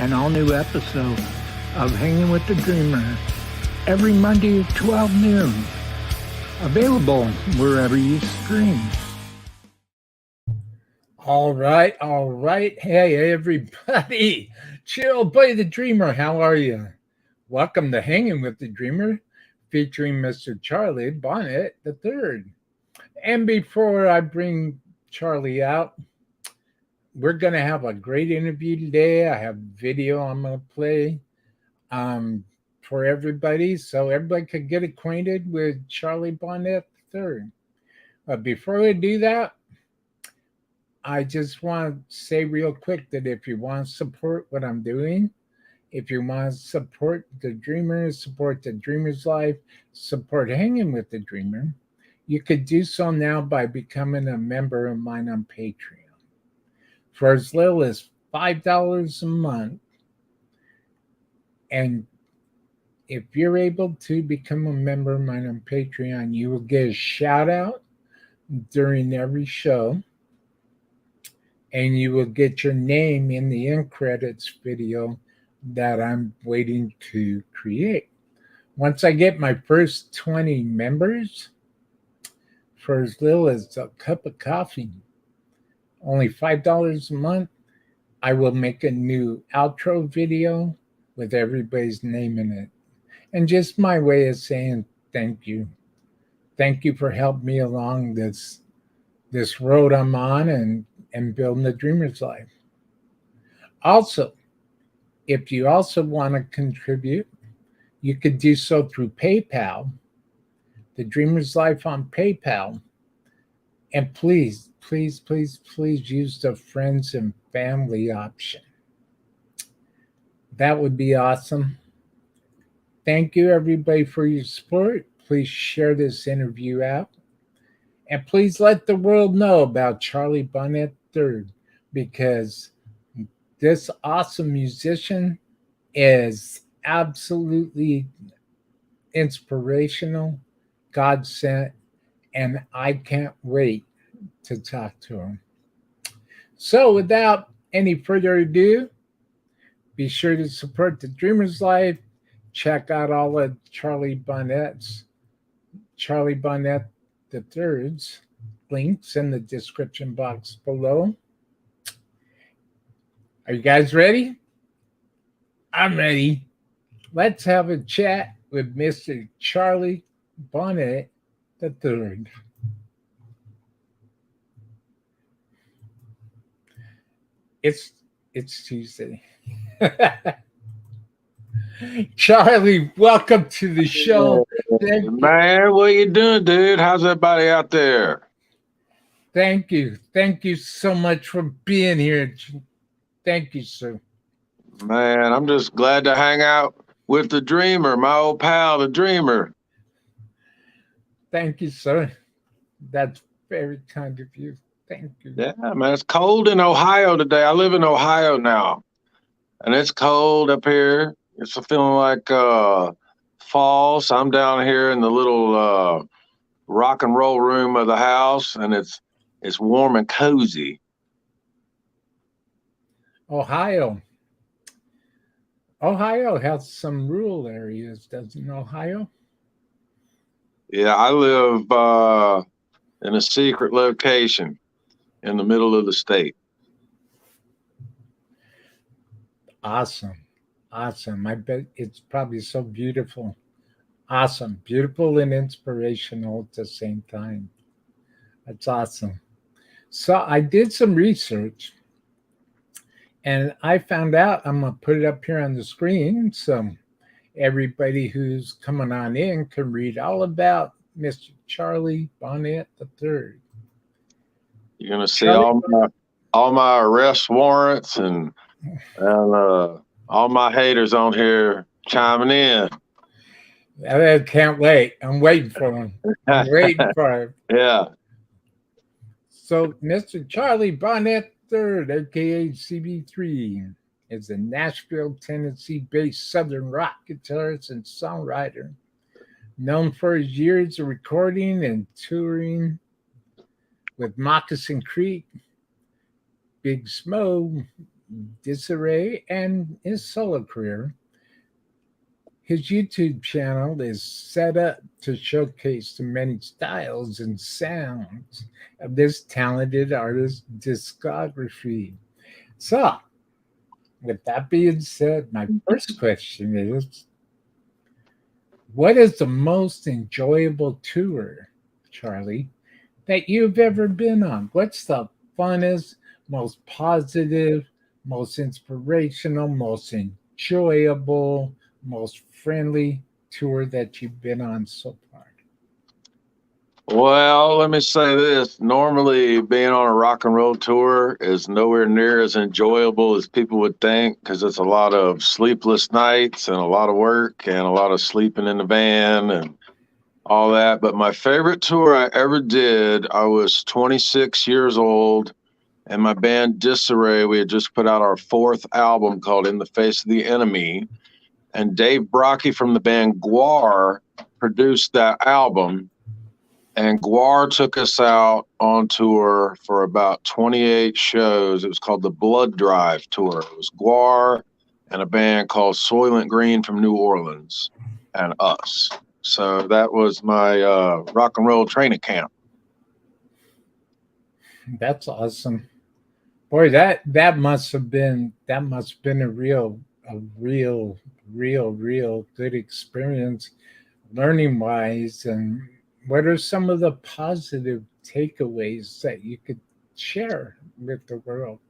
an all-new episode of Hanging with the Dreamer every Monday at 12 noon. Available wherever you stream. All right. Hey, everybody. Chill, Boy the Dreamer. How are you? Welcome to Hanging with the Dreamer, featuring Mr. Charlie Bonnet III. And before I bring Charlie out, we're going to have a great interview today. I have video I'm going to play for everybody, so everybody could get acquainted with Charlie Bonnet III. But before we do that, I just want to say real quick that if you want to support what I'm doing, if you want to support the Dreamer, support the Dreamer's Life, support Hanging with the Dreamer, you could do so now by becoming a member of mine on Patreon. For as little as $5 a month. And if you're able to become a member of mine on Patreon, you will get a shout out during every show. And you will get your name in the end credits video that I'm waiting to create. Once I get my first 20 members, for as little as a cup of coffee, only $5 a month, I will make a new outro video with everybody's name in it. And just my way of saying thank you. Thank you for helping me along this road I'm on and building the Dreamer's Life. Also, if you also want to contribute, you could do so through PayPal, the Dreamer's Life on PayPal. And please use the friends and family option. That would be awesome. Thank you, everybody, for your support. Please share this interview out. And please let the world know about Charlie Bonnet III, because this awesome musician is absolutely inspirational, God sent, and I can't wait to talk to him. So without any further ado, be sure to support the Dreamer's Life. Check out all of Charlie Bonnet III's links in the description box below. Are you guys ready? I'm ready. Let's have a chat with Mr. Charlie Bonnet III. It's Tuesday. Charlie, welcome to the show. Man, what you doing, dude? How's everybody out there? Thank you. Thank you so much for being here. Thank you, sir. Man, I'm just glad to hang out with the Dreamer, my old pal, the Dreamer. Thank you, sir. That's very kind of you. Thank you. Yeah, man, it's cold in Ohio today. I live in Ohio now, and it's cold up here. It's feeling like fall. So I'm down here in the little rock and roll room of the house, and it's warm and cozy. Ohio has some rural areas, doesn't Ohio? Yeah, I live in a secret location in the middle of the state. Awesome. I bet it's probably so beautiful. Awesome. Beautiful and inspirational at the same time. That's awesome. So I did some research and I found out, I'm going to put it up here on the screen so everybody who's coming on in can read all about Mr. Charlie Bonnet III. You're going to see all my arrest warrants and all my haters on here chiming in. I can't wait. I'm waiting for them. Yeah. So Mr. Charlie Bonnet III, aka CB3, is a Nashville, Tennessee-based Southern rock guitarist and songwriter, known for his years of recording and touring with Moccasin Creek, Big Smo, disarray and his solo career. His YouTube channel is set up to showcase the many styles and sounds of this talented artist's discography. So, with that being said, my first question is, what is the most enjoyable tour, Charlie, that you've ever been on? What's the funnest, most positive, most inspirational, most enjoyable, most friendly tour that you've been on so far? Well, let me say this. Normally, being on a rock and roll tour is nowhere near as enjoyable as people would think because it's a lot of sleepless nights and a lot of work and a lot of sleeping in the van and all that. But my favorite tour I ever did, I was 26 years old, and my band Disarray, we had just put out our fourth album called In the Face of the Enemy. And Dave Brocky from the band Guar produced that album. And Guar took us out on tour for about 28 shows. It was called the Blood Drive Tour. It was Guar and a band called Soylent Green from New Orleans and us. So that was my rock and roll training camp. That's awesome. Boy, that must have been a real good experience learning wise. And what are some of the positive takeaways that you could share with the world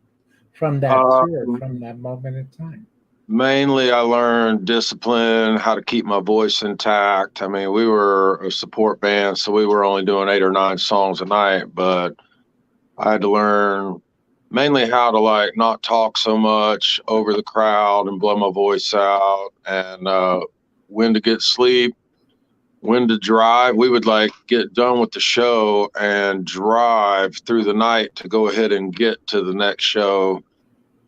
from that tour, Um, from that moment in time? Mainly, I learned discipline, how to keep my voice intact. I mean, we were a support band, so we were only doing 8 or 9 songs a night, but I had to learn mainly how to like not talk so much over the crowd and blow my voice out, and when to get sleep, when to drive. We would like get done with the show and drive through the night to go ahead and get to the next show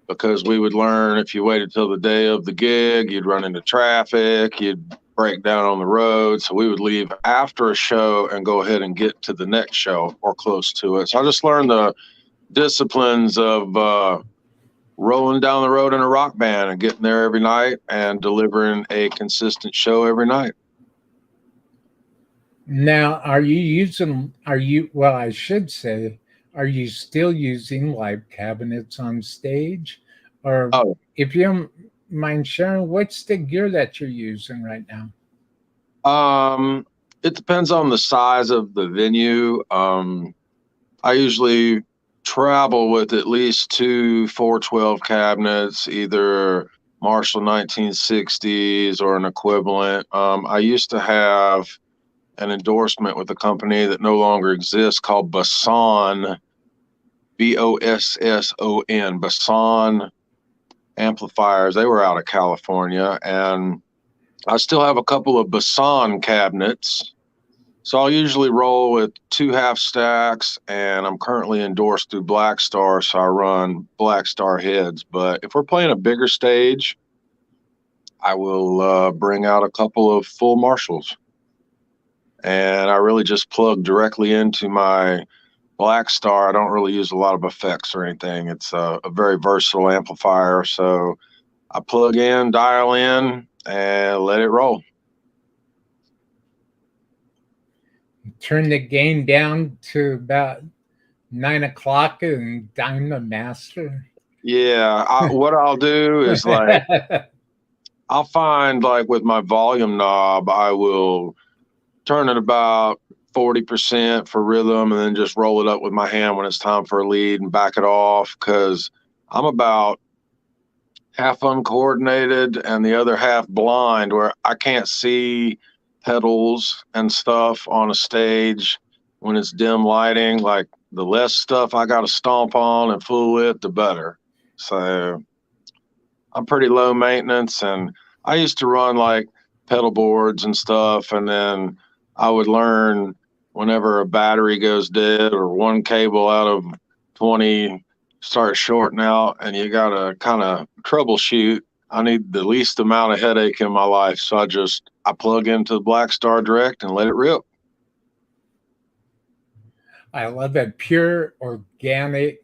because we would learn if you waited till the day of the gig, you'd run into traffic, you'd break down on the road. So we would leave after a show and go ahead and get to the next show or close to it. So I just learned the disciplines of rolling down the road in a rock band and getting there every night and delivering a consistent show every night. Now, well, I should say, are you still using live cabinets on stage? Or Oh, if you don't mind sharing, what's the gear that you're using right now? um, it depends on the size of the venue. I usually travel with at least two 412 cabinets, either Marshall 1960s or an equivalent. I used to have an endorsement with a company that no longer exists called Basson, Bosson, Basson amplifiers. They were out of California, and I still have a couple of Basson cabinets. So I'll usually roll with 2 half stacks, and I'm currently endorsed through Black Star, so I run Black Star heads. But if we're playing a bigger stage, I will bring out a couple of full Marshalls, and I really just plug directly into my Black Star. I don't really use a lot of effects or anything. It's a very versatile amplifier, so I plug in, dial in, and let it roll. Turn the game down to about 9 o'clock and dime the master. Yeah, what I'll do is like I'll find like with my volume knob, I will turn it about 40% for rhythm and then just roll it up with my hand when it's time for a lead and back it off because I'm about half uncoordinated and the other half blind where I can't see pedals and stuff on a stage when it's dim lighting. Like the less stuff I got to stomp on and fool with, the better. So I'm pretty low maintenance, and I used to run like pedal boards and stuff, and then I would learn whenever a battery goes dead or one cable out of 20 starts shorting out and you gotta kind of troubleshoot. I need the least amount of headache in my life, so I plug into the Black Star Direct and let it rip. I love that pure organic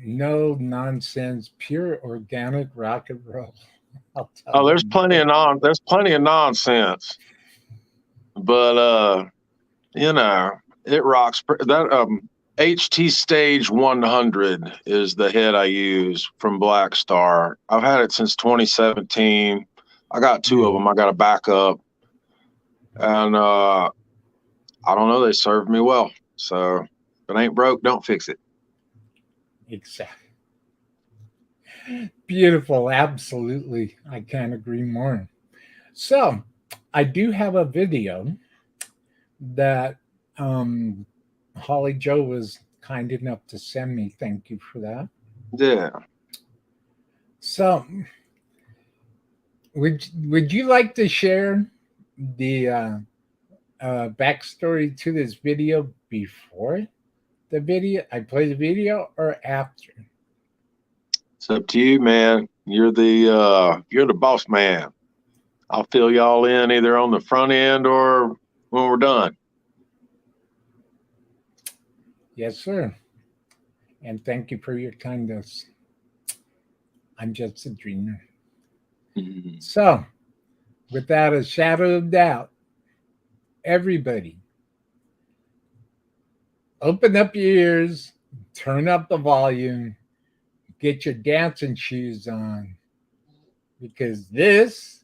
No nonsense, pure organic rock and roll. I'll tell Oh, you. there's plenty of nonsense, but it rocks. That HT Stage 100 is the head I use from Black Star. I've had it since 2017. I got two of them. I got a backup, and I don't know. They served me well. So if it ain't broke, don't fix it. Exactly. Beautiful. Absolutely. I can't agree more. So, I do have a video that Holly Joe was kind enough to send me. Thank you for that. Yeah. So, would you like to share the backstory to this video before the video? I play the video or after? It's up to you, man. You're the boss man. I'll fill y'all in either on the front end or when we're done. Yes, sir. And thank you for your kindness. I'm just a dreamer. Mm-hmm. So, without a shadow of doubt, everybody, open up your ears, turn up the volume, get your dancing shoes on, because this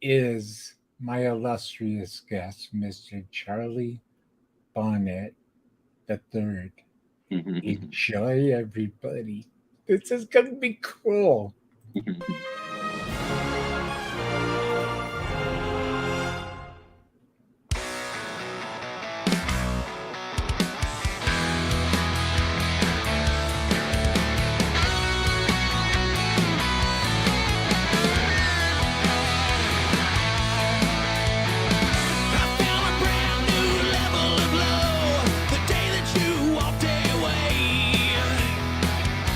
is my illustrious guest, Mr. Charlie Bonnet the Third. Enjoy, everybody. This is going to be cool.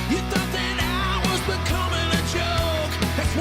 You thought that I was becoming a joke. That's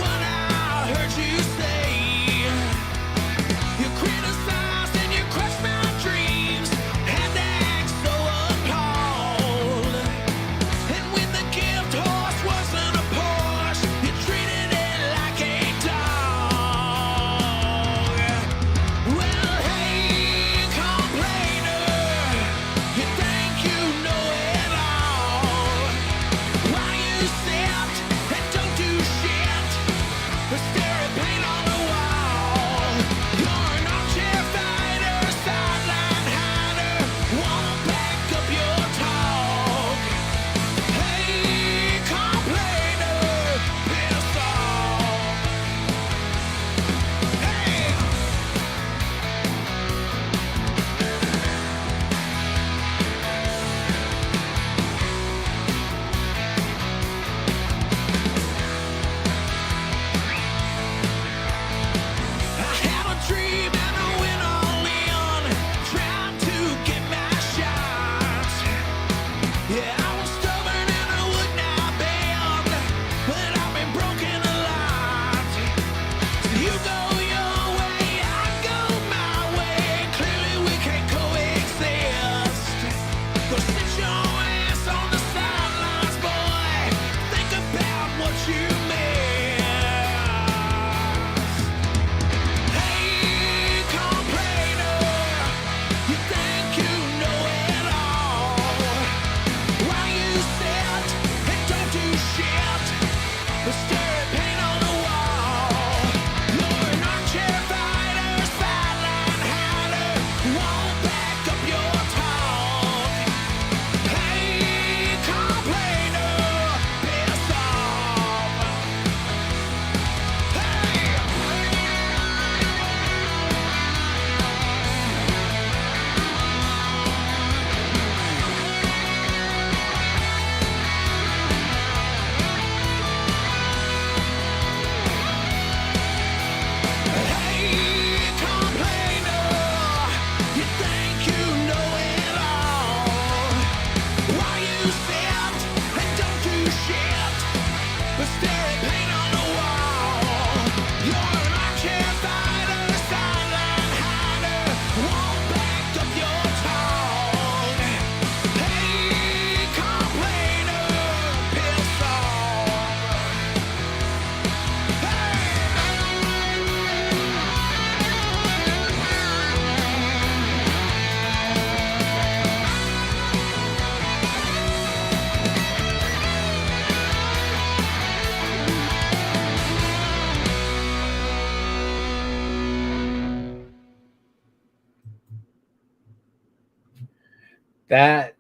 That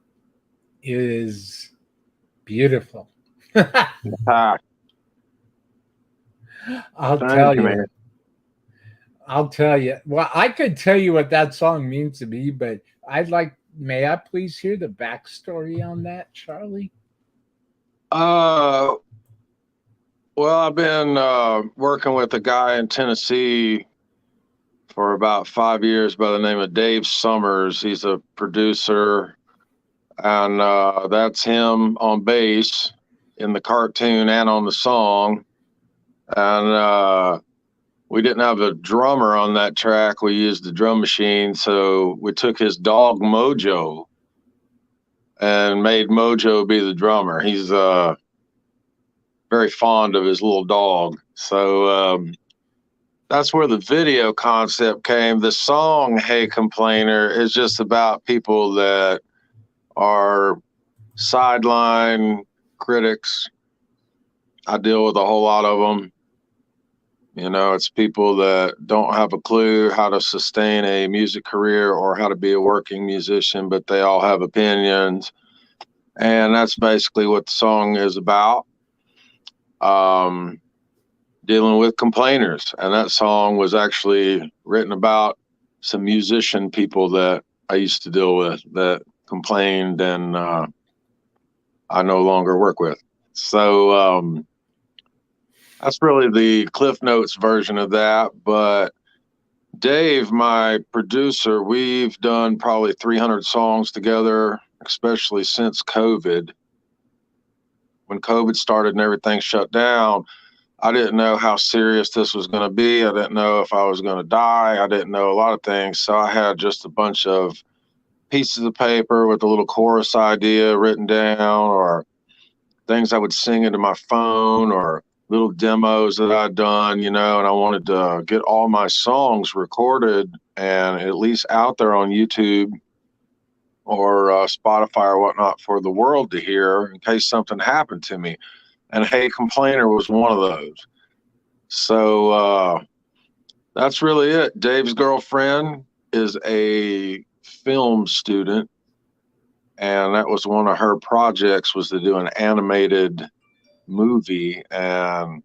is beautiful. Ah, I'll thank tell you, you. man. I'll tell you. Well, I could tell you what that song means to me, but I'd like, may I please hear the backstory on that, Charlie? Uh, well, I've been working with a guy in Tennessee for about 5 years by the name of Dave Summers. He's a producer, and that's him on bass in the cartoon and on the song. And we didn't have a drummer on that track. We used the drum machine, so we took his dog Mojo and made Mojo be the drummer. He's very fond of his little dog. So that's where the video concept came. The song Hey Complainer is just about people that are sideline critics. I deal with a whole lot of them. You know, it's people that don't have a clue how to sustain a music career or how to be a working musician, but they all have opinions. And that's basically what the song is about. Dealing with complainers. And that song was actually written about some musician people that I used to deal with that complained and I no longer work with. So that's really the Cliff Notes version of that. But Dave, my producer, we've done probably 300 songs together, especially since COVID. When COVID started and everything shut down, I didn't know how serious this was going to be. I didn't know if I was going to die. I didn't know a lot of things. So I had just a bunch of pieces of paper with a little chorus idea written down, or things I would sing into my phone, or little demos that I'd done, you know, and I wanted to get all my songs recorded and at least out there on YouTube or Spotify or whatnot for the world to hear in case something happened to me. And Hey Complainer was one of those. So that's really it. Dave's girlfriend is a film student, and that was one of her projects, was to do an animated movie, and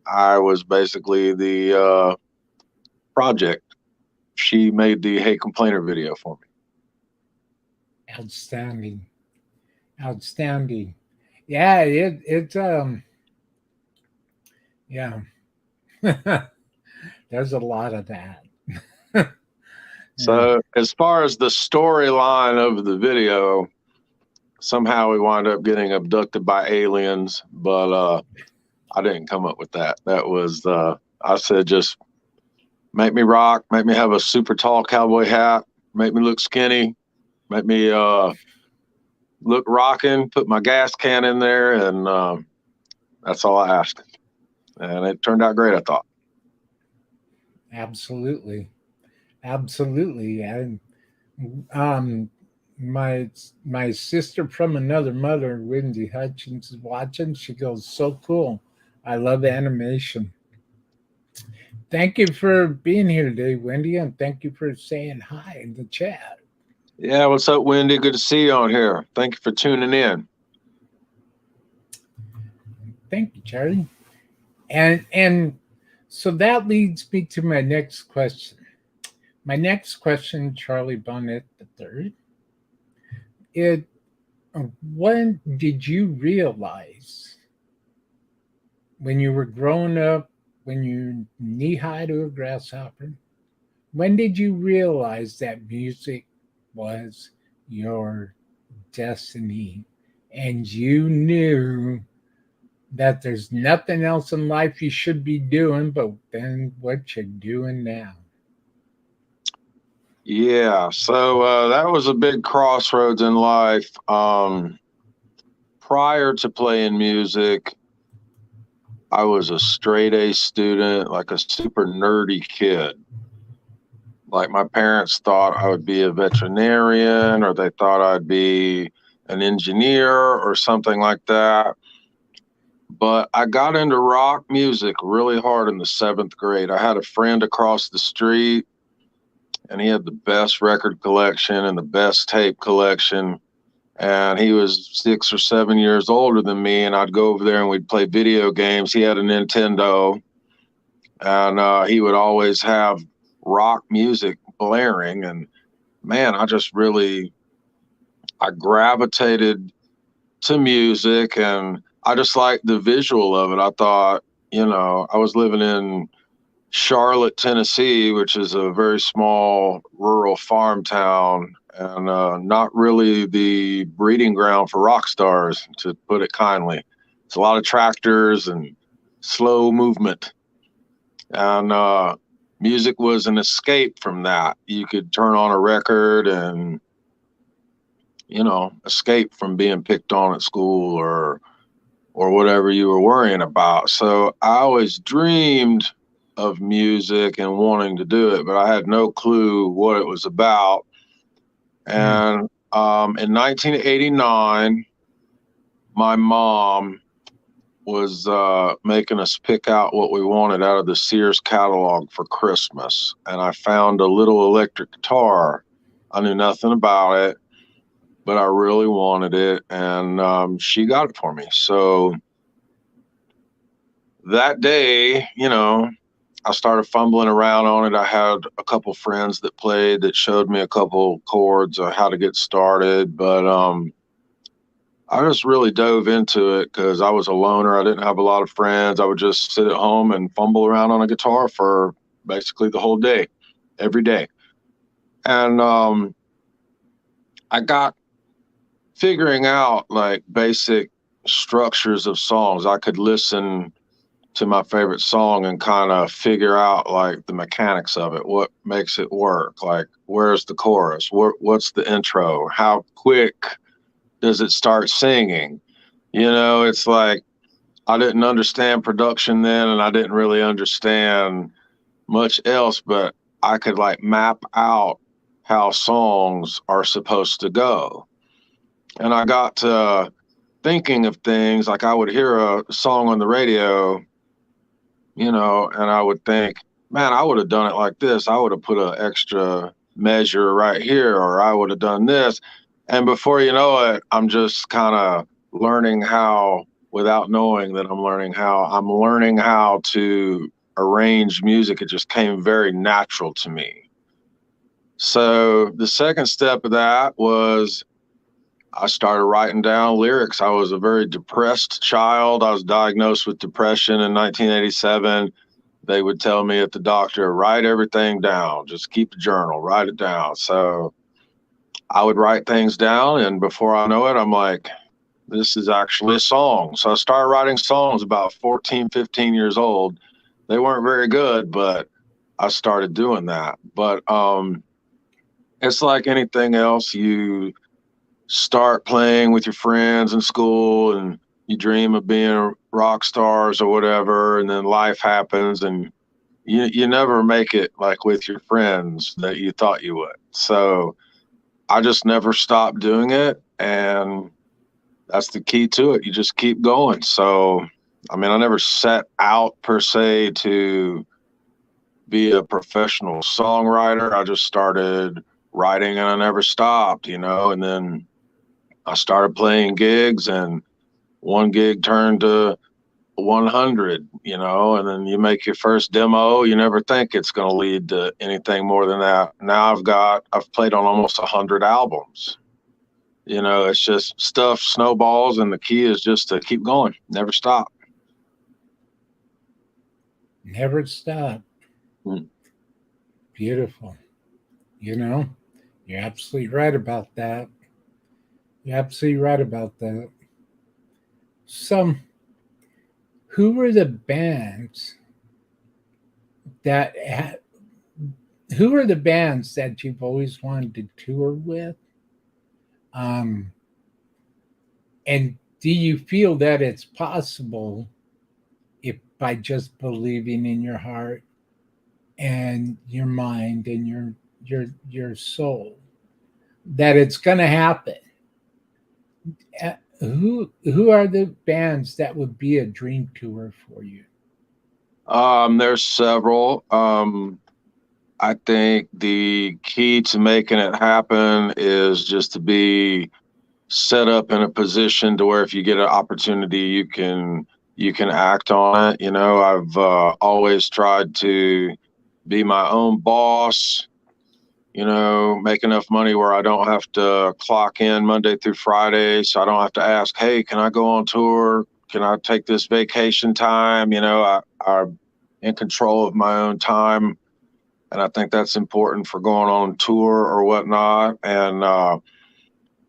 I was basically the project. She made the Hey Complainer video for me. Outstanding. Outstanding. Yeah, it's yeah. There's a lot of that. Yeah. So as far as the storyline of the video, somehow we wind up getting abducted by aliens, but I didn't come up with that. That was I said, just make me rock, make me have a super tall cowboy hat, make me look skinny, make me look rocking, put my gas can in there, and that's all I asked. And it turned out great, I thought. Absolutely. Absolutely. And um my my sister from another mother, Wendy Hutchins, is watching. She goes, so cool. I love animation. Thank you for being here today, Wendy, and thank you for saying hi in the chat. Yeah, what's up, Wendy? Good to see you on here. Thank you for tuning in. Thank you, Charlie. And so that leads me to my next question. My next question, Charlie Bonnet the third, it when did you realize when you were growing up, when you knee high to a grasshopper, when did you realize that music was your destiny and you knew that there's nothing else in life you should be doing but then what you're doing now? Yeah, so that was a big crossroads in life. Prior to playing music, I was a straight A student, like a super nerdy kid. Like my parents thought I would be a veterinarian, or they thought I'd be an engineer or something like that. But I got into rock music really hard in the seventh grade. I had a friend across the street, and he had the best record collection and the best tape collection. And he was 6 or 7 years older than me, and I'd go over there and we'd play video games. He had a Nintendo, and he would always have rock music blaring. And man, I gravitated to music, and I just liked the visual of it. I thought, I was living in Charlotte, Tennessee, which is a very small rural farm town, and not really the breeding ground for rock stars, to put it kindly. It's a lot of tractors and slow movement. And music was an escape from that. You could turn on a record and, escape from being picked on at school or whatever you were worrying about. So I always dreamed of music and wanting to do it, but I had no clue what it was about. And in 1989, my mom was making us pick out what we wanted out of the Sears catalog for Christmas. And I found a little electric guitar. I knew nothing about it, but I really wanted it. And she got it for me. So that day, I started fumbling around on it. I had a couple friends that played that showed me a couple chords on how to get started. But I just really dove into it because I was a loner. I didn't have a lot of friends. I would just sit at home and fumble around on a guitar for basically the whole day, every day. And I got figuring out like basic structures of songs. I could listen to my favorite song and kind of figure out like the mechanics of it, what makes it work, like where's the chorus, what's the intro, how quick does it start singing. It's like I didn't understand production then, and I didn't really understand much else, but I could like map out how songs are supposed to go. And I got to thinking of things like I would hear a song on the radio, and I would think, man, I would have done it like this. I would have put an extra measure right here, or I would have done this. And before you know it, I'm just kind of learning how, without knowing that I'm learning how to arrange music. It just came very natural to me. So the second step of that was I started writing down lyrics. I was a very depressed child. I was diagnosed with depression in 1987. They would tell me at the doctor, write everything down. Just keep a journal, write it down. So I would write things down, and before I know it, I'm like, this is actually a song. So I started writing songs about 14, 15 years old. They weren't very good, but I started doing that. But it's like anything else. You start playing with your friends in school and you dream of being rock stars or whatever, and then life happens and you never make it like with your friends that you thought you would. So I just never stopped doing it, and that's the key to it. You just keep going. So I mean, I never set out per se to be a professional songwriter. I just started writing and I never stopped, and then I started playing gigs, and one gig turned to 100, and then you make your first demo. You never think it's going to lead to anything more than that. Now I've played on almost 100 albums. It's just stuff snowballs, and the key is just to keep going, never stop. Never stop. Beautiful. You're absolutely right about that. You're absolutely right about that. So, who were the bands that who are the bands that you've always wanted to tour with? And do you feel that it's possible, if by just believing in your heart and your mind and your soul, that it's going to happen? Who are the bands that would be a dream tour for you? There's several. I think the key to making it happen is just to be set up in a position to where if you get an opportunity, you can act on it. You know, I've always tried to be my own boss. You know, make enough money where I don't have to clock in Monday through Friday, so I don't have to ask, "Hey, can I go on tour? Can I take this vacation time?" You know, I'm in control of my own time, and I think that's important for going on tour or whatnot. And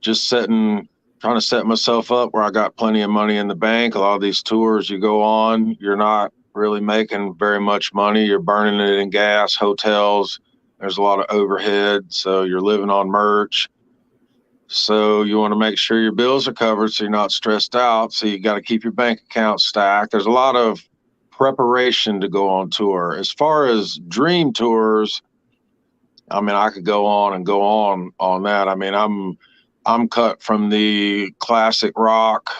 just trying to set myself up where I got plenty of money in the bank. A lot of these tours you go on, you're not really making very much money. You're burning it in gas, hotels. There's a lot of overhead, so you're living on merch. So you want to make sure your bills are covered so you're not stressed out. So you got to keep your bank account stacked. There's a lot of preparation to go on tour. As far as dream tours, I mean, I could go on and go on that. I mean, I'm cut from the classic rock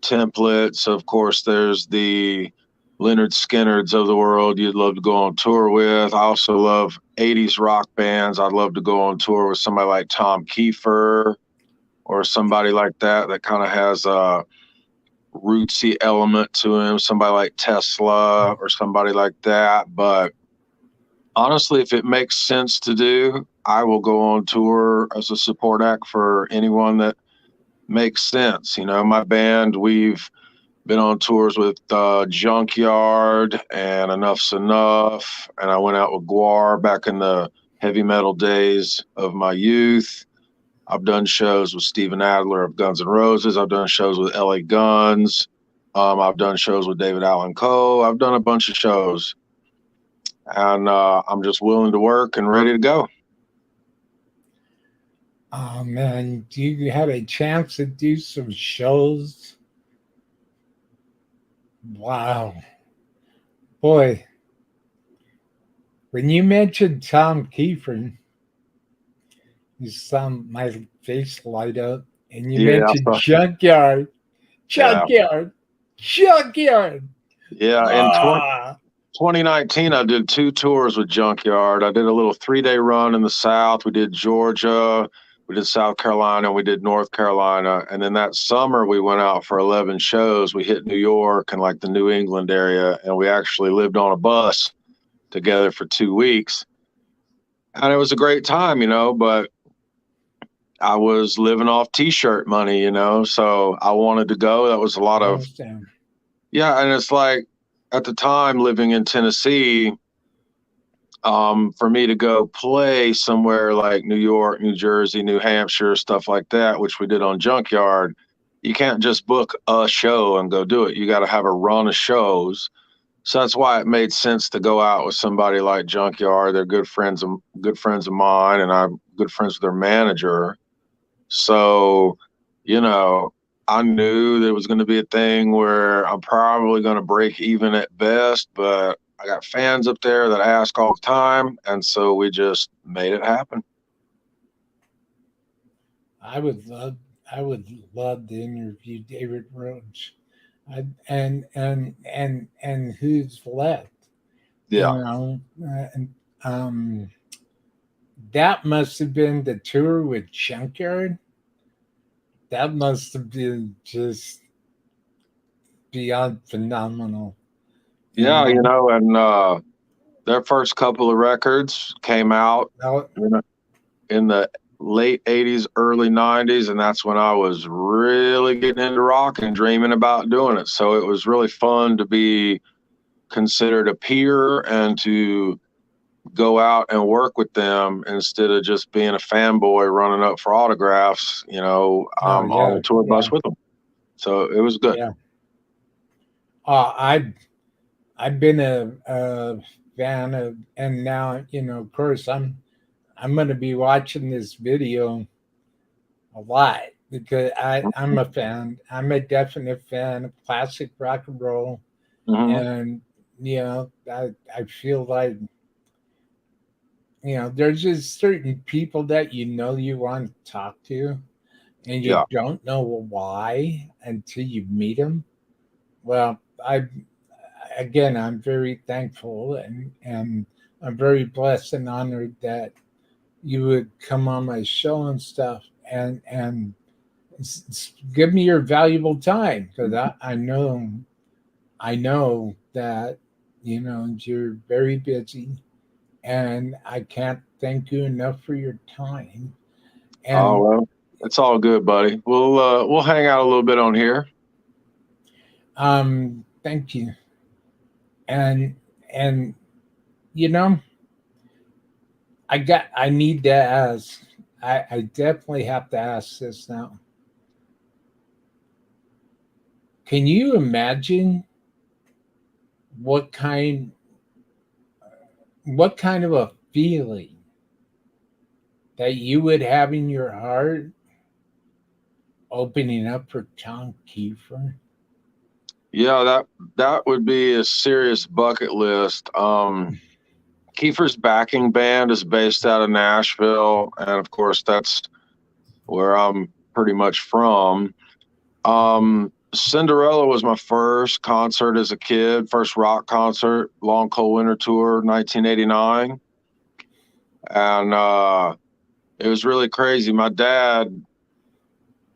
templates. Of course, there's the Leonard Skinnards of the world you'd love to go on tour with. I also love 80s rock bands. I'd love to go on tour with somebody like Tom Kiefer or somebody like that that kind of has a rootsy element to him, somebody like Tesla or somebody like that. But honestly, if it makes sense to do, I will go on tour as a support act for anyone that makes sense. You know, my band, we've been on tours with Junkyard and Enough's Enough, and I went out with Guar back in the heavy metal days of my youth. I've done shows with Steven Adler of Guns N' Roses. I've done shows with LA Guns. I've done shows with David Allan Coe. I've done a bunch of shows, and I'm just willing to work and ready to go. Oh man, do you have a chance to do some shows? Wow, boy, when you mentioned Tom Kiefer, you saw my face light up, and you Yeah, mentioned Junkyard, yeah, Junkyard, Junkyard. yeah. In Ah, 2019, I did 2 tours with Junkyard. I did a little 3-day run in the South. We did Georgia, we did South Carolina, we did North Carolina. And then that summer, we went out for 11 shows. We hit New York and like the New England area, and we actually lived on a bus together for 2 weeks. And it was a great time, you know, but I was living off t-shirt money, you know, so I wanted to go. That was a lot I of, understand. yeah. And it's like at the time living in Tennessee, for me to go play somewhere like New York, New Jersey, New Hampshire, stuff like that, which we did on Junkyard, you can't just book a show and go do it. You got to have a run of shows. So that's why it made sense to go out with somebody like Junkyard. They're good friends of mine, and I'm good friends with their manager. So, you know, I knew there was going to be a thing where I'm probably going to break even at best, but I got fans up there that ask all the time. And so we just made it happen. I would love, I would love to interview David Rhodes, and who's left. You Yeah. know, and that must have been the tour with Junkyard. That must have been just beyond phenomenal. You Yeah. You know, know, and their first couple of records came out, Now, you know, in the late 80s, early 90s. And that's when I was really getting into rock and dreaming about doing it. So it was really fun to be considered a peer and to go out and work with them instead of just being a fanboy running up for autographs. You know, oh I'm on yeah, the tour yeah, bus with them. So it was good. yeah. I've been a fan of, and now of course I'm going to be watching this video a lot because I'm a fan. I'm a definite fan of classic rock and roll, Hmm. and I feel like there's just certain people that you want to talk to, and you Yeah. don't know why until you meet them. Well, I'm very thankful and I'm very blessed and honored that you would come on my show and stuff, and give me your valuable time, because I know that you're very busy, and I can't thank you enough for your time. Oh And well, it's all good, buddy. We'll hang out a little bit on here. thank you. And you know, I need to ask. I definitely have to ask this now. Can you imagine what kind what kind of a feeling that you would have in your heart opening up for John Kiefer? Yeah, that would be a serious bucket list. Kiefer's backing band is based out of Nashville, and of course that's where I'm pretty much from. Cinderella was my first concert as a kid, first rock concert, Long Cold Winter Tour, 1989, and it was really crazy. My dad,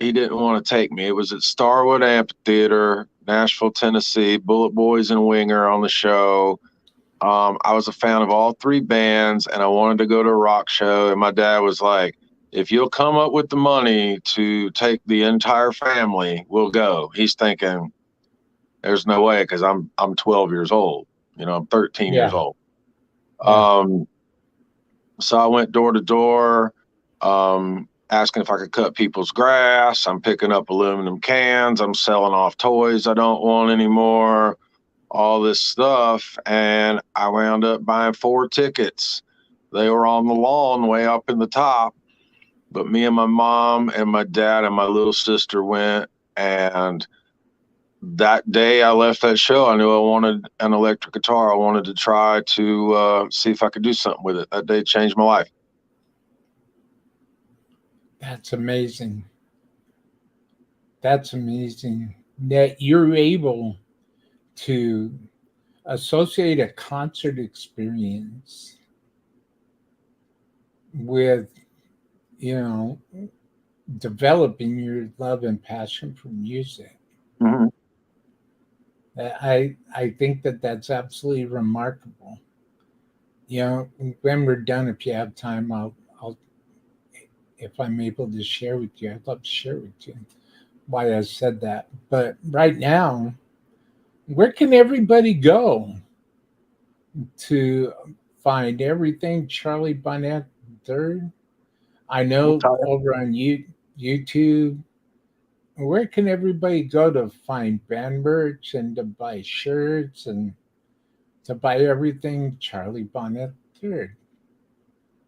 he didn't want to take me. It was at Starwood Amphitheater, Nashville, Tennessee. Bullet Boys and Winger on the show. I was a fan of all three bands, and I wanted to go to a rock show. And my dad was like, "If you'll come up with the money to take the entire family, we'll go." He's thinking, "There's no way," because I'm 12 years old. I'm 13 years Yeah, old. yeah, Um, so I went door to door, asking if I could cut people's grass. I'm picking up aluminum cans. I'm selling off toys I don't want anymore, all this stuff. And I wound up buying 4 tickets. They were on the lawn way up in the top. But me and my mom and my dad and my little sister went. And that day I left that show, I knew I wanted an electric guitar. I wanted to try to see if I could do something with it. That day changed my life. that's amazing. That's amazing that you're able to associate a concert experience with, you know, developing your love and passion for music. Mm-hmm. I think that that's absolutely remarkable. When we're done, if you have time, I'll if I'm able to share with you, I'd love to share with you why I said that. But right now, where can everybody go to find everything Charlie Bonnet Third? I know Okay. over on YouTube. Where can everybody go to find band merch and to buy shirts and to buy everything Charlie Bonnet Third?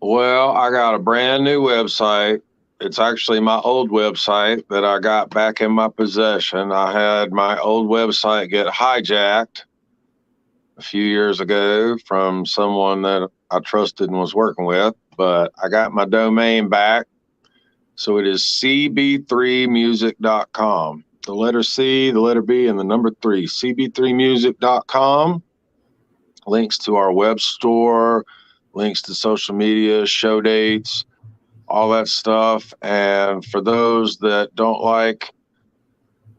Well, I got a brand new website. It's actually my old website that I got back in my possession. I had my old website get hijacked a few years ago from someone that I trusted and was working with, but I got my domain back. So it is cb3music.com. The letter C, the letter B, and the number 3, cb3music.com. Links to our web store, links to social media, show dates, all that stuff. And for those that don't like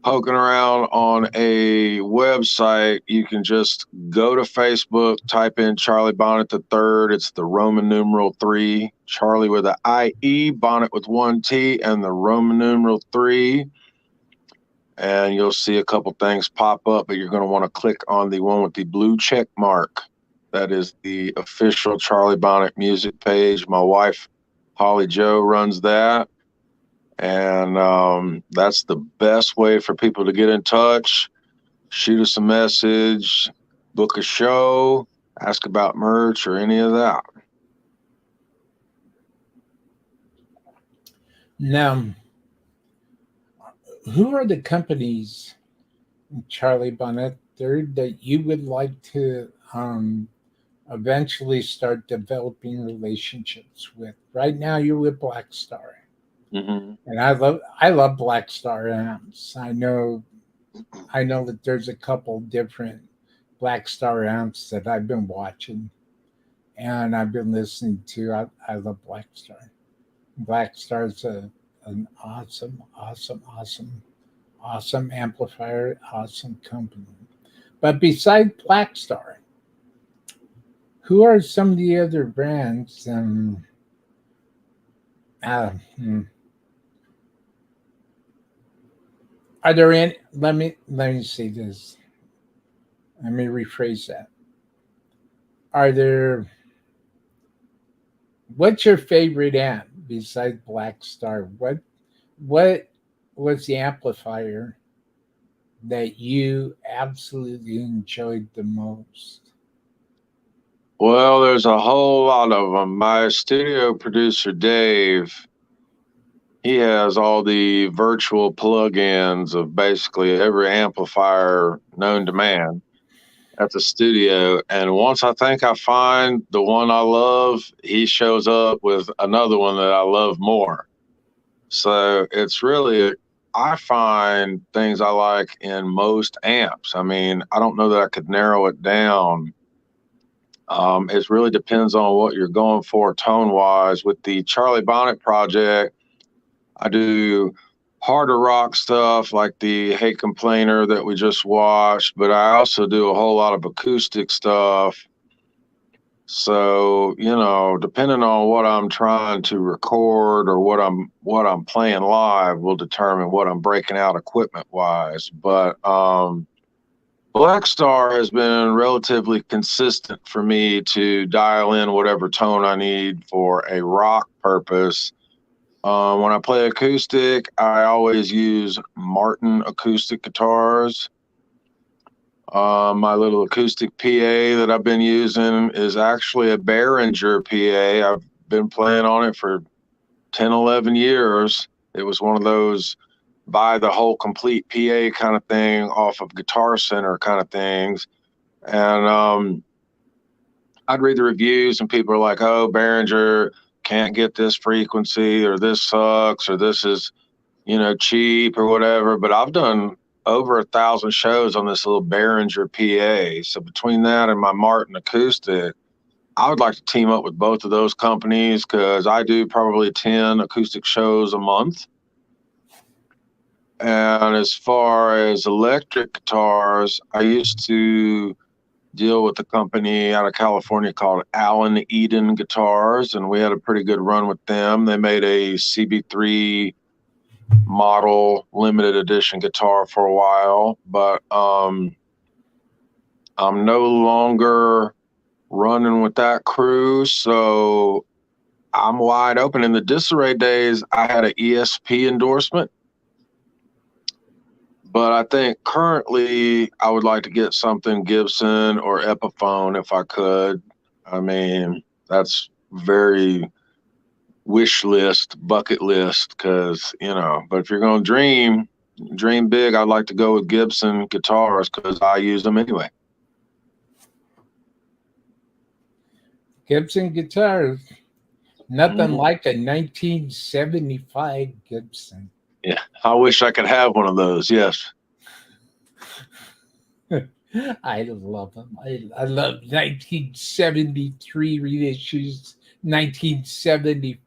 poking around on a website, you can just go to Facebook, type in Charlie Bonnet the Third. It's the Roman numeral 3, Charlie with an IE, Bonnet with 1T, and the Roman numeral 3. And you'll see a couple things pop up, but you're going to want to click on the one with the blue check mark. That is the official Charlie Bonnet music page. My wife, Holly Joe, runs that. And that's the best way for people to get in touch. Shoot us a message, book a show, ask about merch or any of that. Now, who are the companies, Charlie Bonnet Third, that you would like to eventually start developing relationships with? Right now, you're with Black Star, Mm-hmm. and I love Black Star amps. I know that there's a couple different Black Star amps that I've been watching, and I've been listening to. I love Black Star. Black Star's an awesome, awesome, awesome, awesome amplifier, awesome company. But besides Black Star, who are some of the other brands? Uh, hmm, are there any? Let me say this. Let me rephrase that. Are there? What's your favorite amp besides Black Star? What was the amplifier that you absolutely enjoyed the most? Well, there's a whole lot of them. My studio producer, Dave, he has all the virtual plugins of basically every amplifier known to man at the studio. And once I think I find the one I love, he shows up with another one that I love more. So it's really, I find things I like in most amps. I mean, I don't know that I could narrow it down. It really depends on what you're going for tone wise. With the Charlie Bonnet project, I do harder rock stuff like the Hey Complainer that we just watched, but I also do a whole lot of acoustic stuff. So, depending on what I'm trying to record or what I'm playing live will determine what I'm breaking out equipment wise. But Black Star has been relatively consistent for me to dial in whatever tone I need for a rock purpose. When I play acoustic, I always use Martin acoustic guitars. My little acoustic PA that I've been using is actually a Behringer PA. I've been playing on it for 10, 11 years. It was one of those buy the whole complete PA kind of thing off of Guitar Center kind of things. And I'd read the reviews, and people are like, oh, Behringer can't get this frequency, or this sucks, or this is, cheap or whatever. But I've done over 1,000 shows on this little Behringer PA. So between that and my Martin acoustic, I would like to team up with both of those companies because I do probably 10 acoustic shows a month. And as far as electric guitars, I used to deal with a company out of California called Allen Eden Guitars, and we had a pretty good run with them. They made a CB3 model limited edition guitar for a while, but I'm no longer running with that crew, so I'm wide open. In the Disarray days, I had an ESP endorsement, but I think currently I would like to get something Gibson or Epiphone if I could. I mean, that's very wish list, bucket list, because, but if you're going to dream big, I'd like to go with Gibson guitars because I use them anyway. Gibson guitars, nothing like a 1975 Gibson. Yeah, I wish I could have one of those. Yes. I love them. I love 1973 reissues, 1975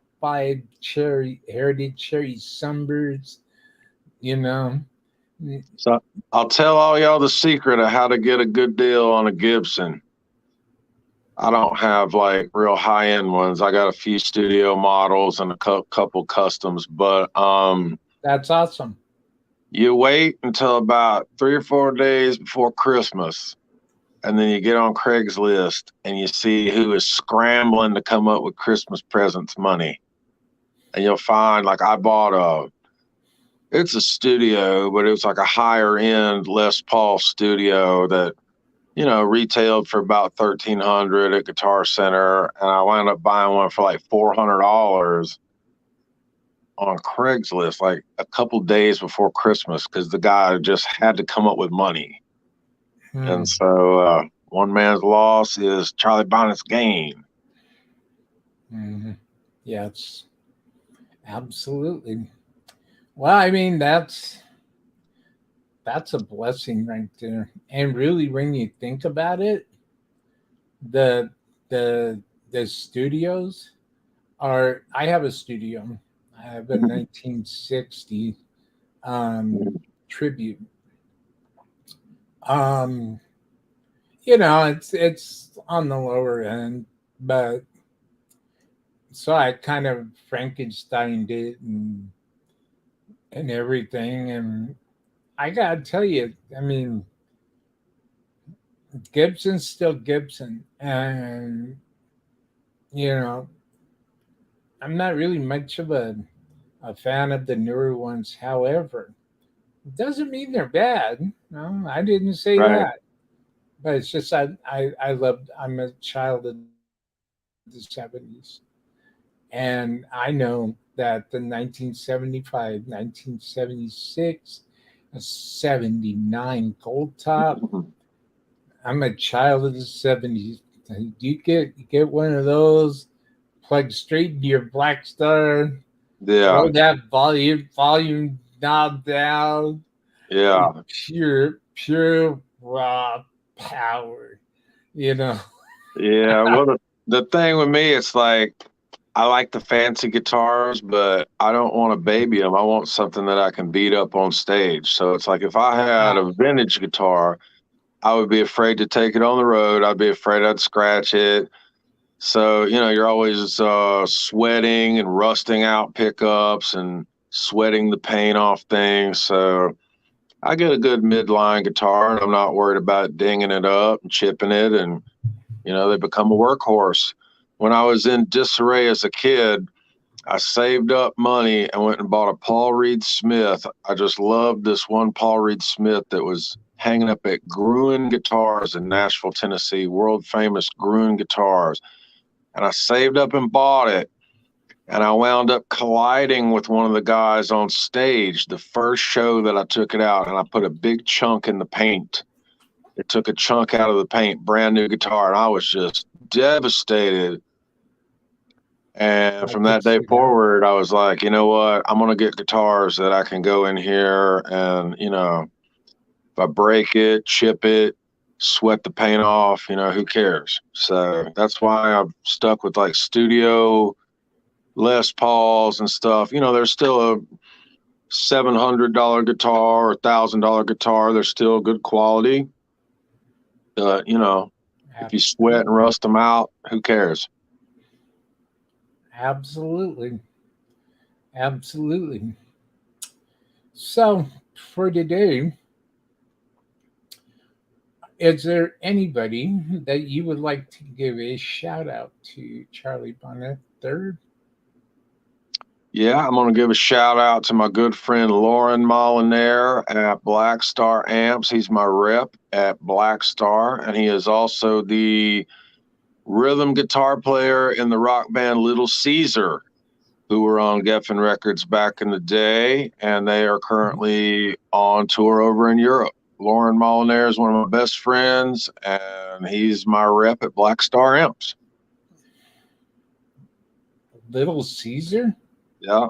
Heritage Cherry Sunbirds. So I'll tell all y'all the secret of how to get a good deal on a Gibson. I don't have like real high end ones. I got a few studio models and a couple customs, but that's awesome. You wait until about 3 or 4 days before Christmas, and then you get on Craigslist and you see who is scrambling to come up with Christmas presents money. And you'll find, like, it's a studio, but it was like a higher end Les Paul studio that, retailed for about $1,300 at Guitar Center. And I wound up buying one for like $400 on Craigslist, like a couple days before Christmas, because the guy just had to come up with money. And so one man's loss is Charlie Bonnet's gain. Yes, absolutely. Well, I mean, that's a blessing right there. And really, when you think about it, the the studios are. I have a studio. I have a 1960 tribute. Um, it's on the lower end, but so I kind of Frankensteined it and everything. And I gotta tell you, I mean, Gibson's still Gibson, and you know, I'm not really much of a fan of the newer ones. However, it doesn't mean they're bad. No, I didn't say Right. that. But it's just I'm a child of the 70s. And I know that the 1975, 1976, a 79 Gold Top, I'm a child of the 70s. You get one of those, plug straight into your Black Star, Yeah. throw that volume knob down, Yeah. pure raw power, you know. Yeah. Well, the thing with me, it's like I like the fancy guitars, but I don't want to baby them. I want something that I can beat up on stage. So it's like if I had Ah, a vintage guitar, I would be afraid to take it on the road. I'd be afraid I'd scratch it. So, you're always sweating and rusting out pickups and sweating the paint off things. So I get a good midline guitar and I'm not worried about dinging it up and chipping it. And, they become a workhorse. When I was in disarray as a kid, I saved up money and went and bought a Paul Reed Smith. I just loved this one Paul Reed Smith that was hanging up at Gruen Guitars in Nashville, Tennessee, world famous Gruen Guitars. And I saved up and bought it. And I wound up colliding with one of the guys on stage the first show that I took it out, and I put a big chunk in the paint. It took a chunk out of the paint, brand new guitar, and I was just devastated. And I from could that day see that. forward, I was like, you know what? I'm going to get guitars that I can go in here and, if I break it, chip it, sweat the paint off, who cares? So that's why I've stuck with like studio Les Pauls and stuff. There's still a $700 guitar or $1,000 guitar. They're still good quality. But, if you sweat and Absolutely. rust them out, who cares? Absolutely. Absolutely. So, for today, is there anybody that you would like to give a shout out to, Charlie Bonnet third? Yeah, I'm going to give a shout out to my good friend Lauren Molinaire at Black Star Amps. He's my rep at Black Star, and he is also the rhythm guitar player in the rock band Little Caesar, who were on Geffen Records back in the day, and they are currently on tour over in Europe. Lauren Molinaire is one of my best friends, and he's my rep at Black Star Amps. Little Caesar? Yeah.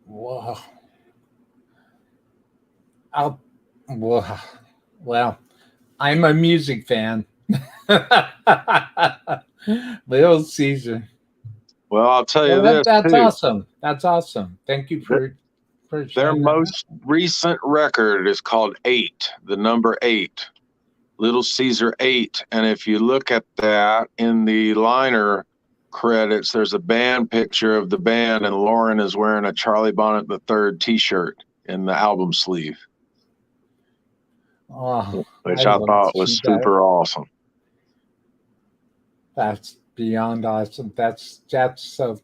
Wow. I'll, wow. Well, I'm a music fan. Little Caesar. Well, I'll tell you Well, this that's too. awesome. That's awesome. Thank you for Their sharing that. most recent record is called Eight, the number eight, Little Caesar Eight. And if you look at that in the liner credits, there's a band picture of the band, and Lauren is wearing a Charlie Bonnet the Third T-shirt in the album sleeve, Oh, which I'd I love to thought was see that. super awesome. That's beyond awesome. That's so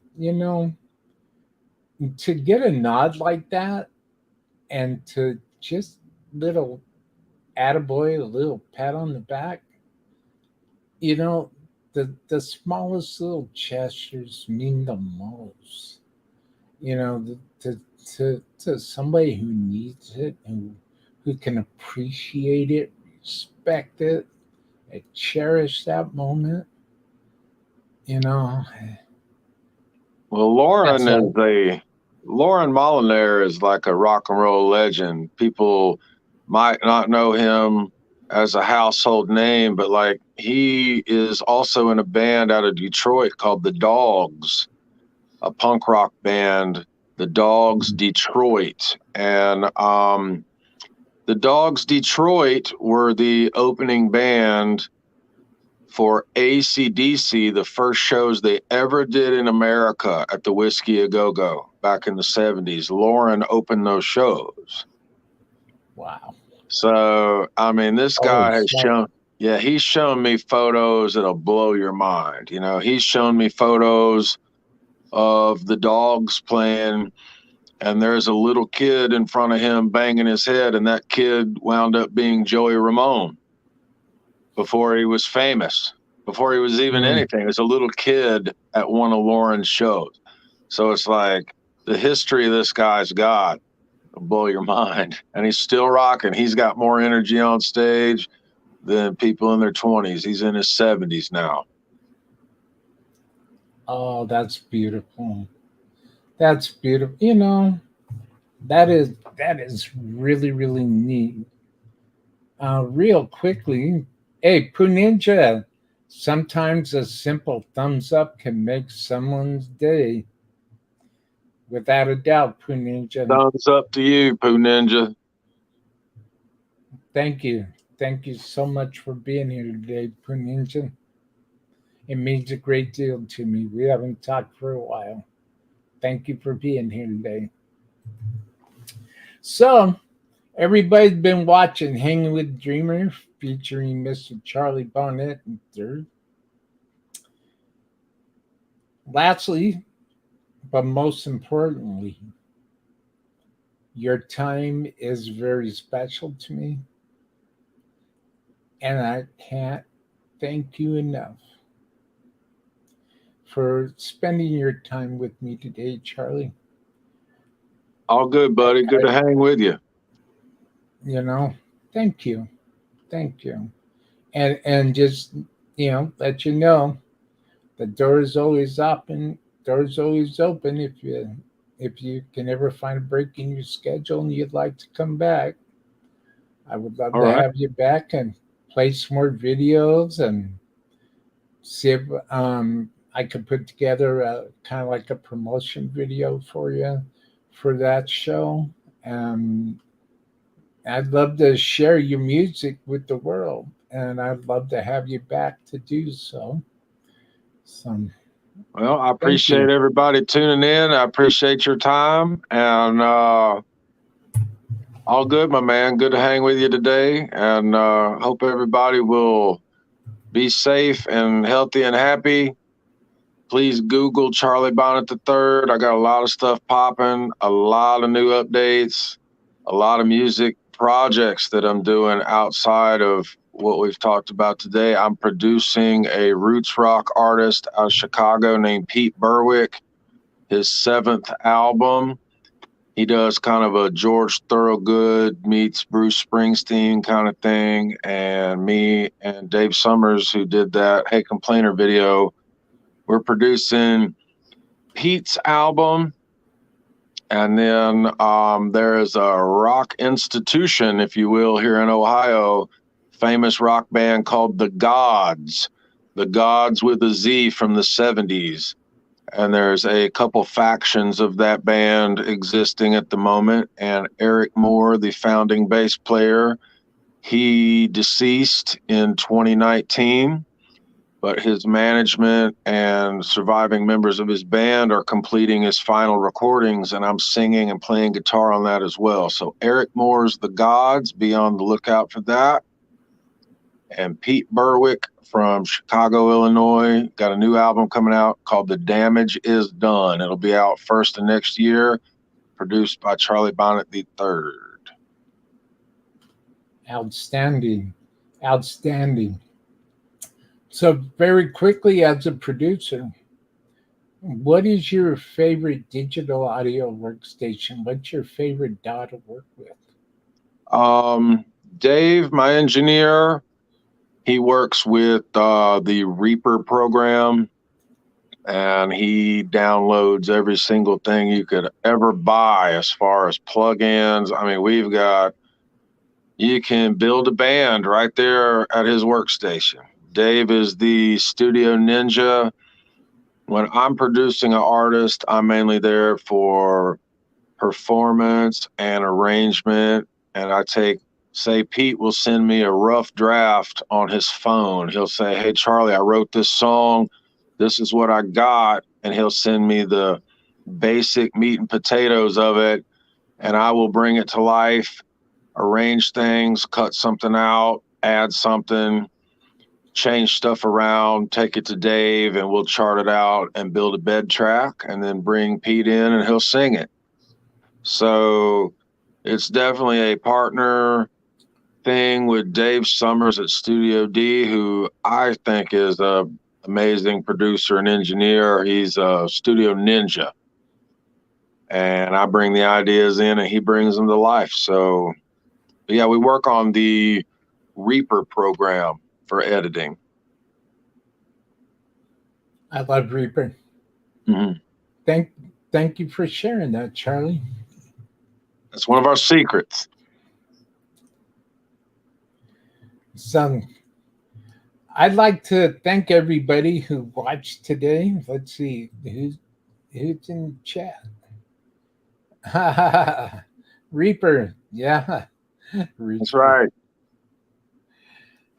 to get a nod like that and to just little attaboy, a little pat on the back, you know, the smallest little gestures mean the most. To somebody who needs it, who can appreciate it, respect it, and cherish that moment. You know, Well, that's all. Lauren Molinaire is like a rock and roll legend. People might not know him as a household name, but like he is also in a band out of Detroit called the Dogs, a punk rock band, the Dogs Detroit. And the Dogs Detroit were the opening band for AC/DC, the first shows they ever did in America at the Whiskey A Go Go back in the 70s. Lauren opened those shows. Wow. So, I mean, this guy has shown, yeah, he's shown me photos that'll blow your mind. You know, he's shown me photos of the Dogs playing, and there's a little kid in front of him banging his head, and that kid wound up being Joey Ramone before he was famous, before he was even anything. It was a little kid at one of Lauren's shows. So it's like the history this guy's got will blow your mind. And he's still rocking. He's got more energy on stage than people in their 20s. He's in his 70s now. Oh, that's beautiful. That's beautiful. You know, that is really, really neat. Real quickly, hey, Poo Ninja, sometimes a simple thumbs up can make someone's day. Without a doubt, Poo Ninja. Thumbs up to you, Poo Ninja. Thank you. Thank you so much for being here today, Poo Ninja. It means a great deal to me. We haven't talked for a while. Thank you for being here today. So, everybody's been watching Hanging with Dreamer featuring Mr. Charlie Bonnet III. Lastly, but most importantly, your time is very special to me. And I can't thank you enough for spending your time with me today, Charlie. All good, buddy. Good to hang with you. You know, thank you. Thank you. And just, let you know the door is always open. Door's always open if you can ever find a break in your schedule and you'd like to come back. I would love to have you back and play some more videos and see if I could put together a kind of like a promotion video for you for that show. I'd love to share your music with the world, and I'd love to have you back to do so. Well, I appreciate everybody tuning in. I appreciate your time, and all good, my man. Good to hang with you today, and hope everybody will be safe and healthy and happy. Please Google Charlie Bonnet III. I got a lot of stuff popping, a lot of new updates, a lot of music projects that I'm doing outside of what we've talked about today. I'm producing a roots rock artist out of Chicago named Pete Berwick, his 7th album. He does kind of a George Thorogood meets Bruce Springsteen kind of thing. And me and Dave Summers, who did that Hey Complainer video, we're producing Pete's album. And then there is a rock institution, if you will, here in Ohio, famous rock band called The Gods with a Z from the 70s. And there's a couple factions of that band existing at the moment. And Eric Moore, the founding bass player, he deceased in 2019. But his management and surviving members of his band are completing his final recordings, and I'm singing and playing guitar on that as well. So Eric Moore's The Gods, be on the lookout for that. And Pete Berwick from Chicago, Illinois, got a new album coming out called The Damage Is Done. It'll be out first of next year, produced by Charlie Bonnet III. Outstanding. So very quickly, as a producer, what is your favorite digital audio workstation? What's your favorite DAW to work with? Dave, my engineer, he works with the Reaper program, and he downloads every single thing you could ever buy as far as plugins. I mean, we've got, you can build a band right there at his workstation. Dave is the studio ninja. When I'm producing an artist, I'm mainly there for performance and arrangement. And say Pete will send me a rough draft on his phone. He'll say, "Hey, Charlie, I wrote this song. This is what I got." And he'll send me the basic meat and potatoes of it. And I will bring it to life, arrange things, cut something out, add something, change stuff around, take it to Dave, and we'll chart it out and build a bed track, and then bring Pete in and he'll sing it. So it's definitely a partner thing with Dave Summers at Studio D, who I think is a amazing producer and engineer. He's a studio ninja, and I bring the ideas in and he brings them to life. So yeah, we work on the Reaper program for editing. I love Reaper. Mm-hmm. Thank you for sharing that, Charlie. That's one of our secrets. So I'd like to thank everybody who watched today. Let's see who's in chat. Reaper, yeah. Reaper. That's right.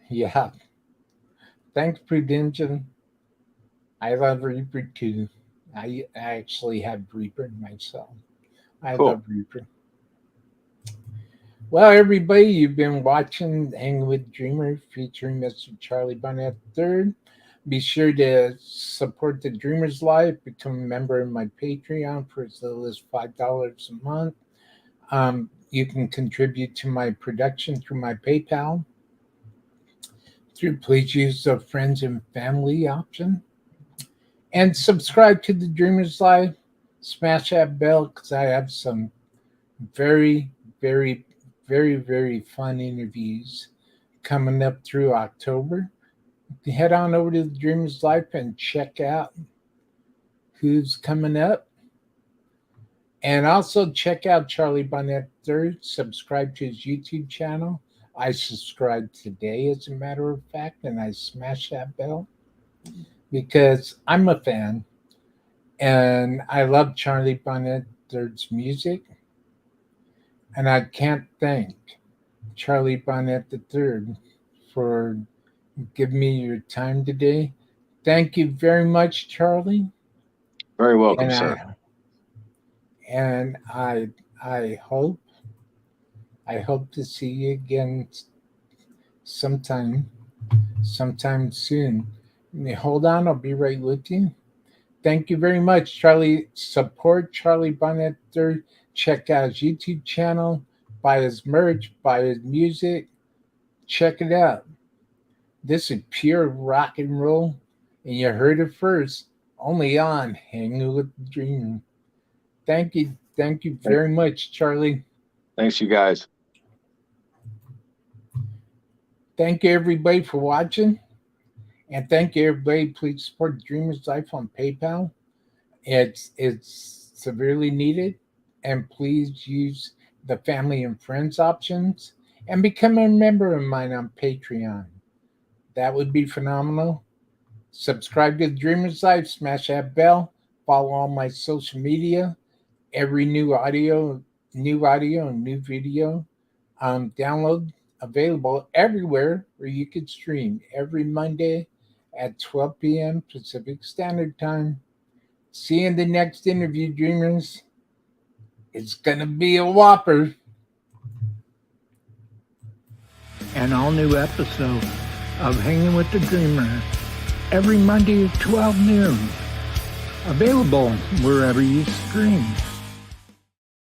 Yeah. Thanks, Prudential. I love Reaper too. I actually have Reaper myself. I love Reaper. Well, everybody, you've been watching Hangin with Dreamer featuring Mr. Charlie Bonnet III. Be sure to support the Dreamer's Life. Become a member of my Patreon for as little as $5 a month. You can contribute to my production through my PayPal. Please use the friends and family option. And subscribe to the Dreamer's Life. Smash that bell because I have some very, very, very, very fun interviews coming up through October. Head on over to the Dreamer's Life and check out who's coming up. And also check out Charlie Bonnet III. Subscribe to his YouTube channel. I subscribed today, as a matter of fact, and I smashed that bell because I'm a fan. And I love Charlie Bonnet III's music. And I can't thank Charlie Bonnet III for giving me your time today. Thank you very much, Charlie. Very welcome, sir. And I hope to see you again sometime soon. Hold on, I'll be right with you. Thank you very much, Charlie. Support Charlie Bonnet III. Check out his YouTube channel. Buy his merch. Buy his music. Check it out. This is pure rock and roll. And you heard it first. Only on Hangin with the Dreamer. Thank you. Thank you very much, Charlie. Thanks, you guys. Thank you, everybody, for watching. And thank you, everybody. Please support Dreamer's Life on PayPal. It's severely needed. And please use the family and friends options. And become a member of mine on Patreon. That would be phenomenal. Subscribe to the Dreamer's Life. Smash that bell. Follow all my social media. Every new audio and new video download available everywhere where you could stream every Monday at 12 p.m. Pacific Standard Time. See you in the next interview, Dreamers. It's going to be a whopper. An all-new episode of Hangin with the Dreamer every Monday at 12 noon. Available wherever you stream.